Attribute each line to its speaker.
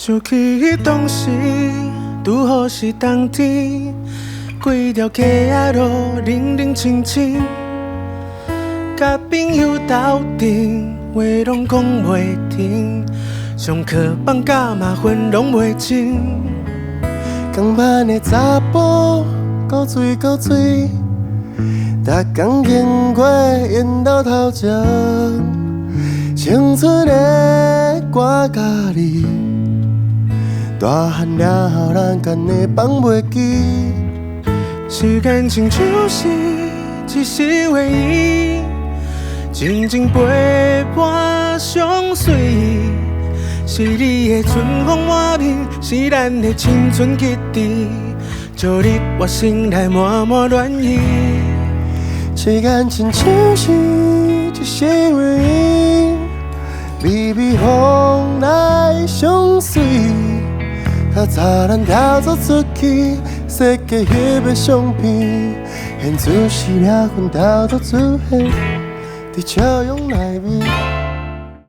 Speaker 1: 想起迄当时，拄好是冬天，几条街仔路冷冷清清，甲朋友斗阵，话拢讲袂停，上课放假嘛分拢袂清。
Speaker 2: 港湾的查甫，到水到水，逐工经过因兜头前，青春的歌甲你。 大汉了后，咱干的放袂记。
Speaker 1: 时间亲像是一时回忆，静静陪伴相随。是你的春风满面，是咱的青春记忆，招你我心内满满暖意。
Speaker 2: 时间亲像是一时回忆，微微风来相随。 较早咱跳走出去，世界翕的相片，现出是俩阮偷偷出现，伫笑容内面。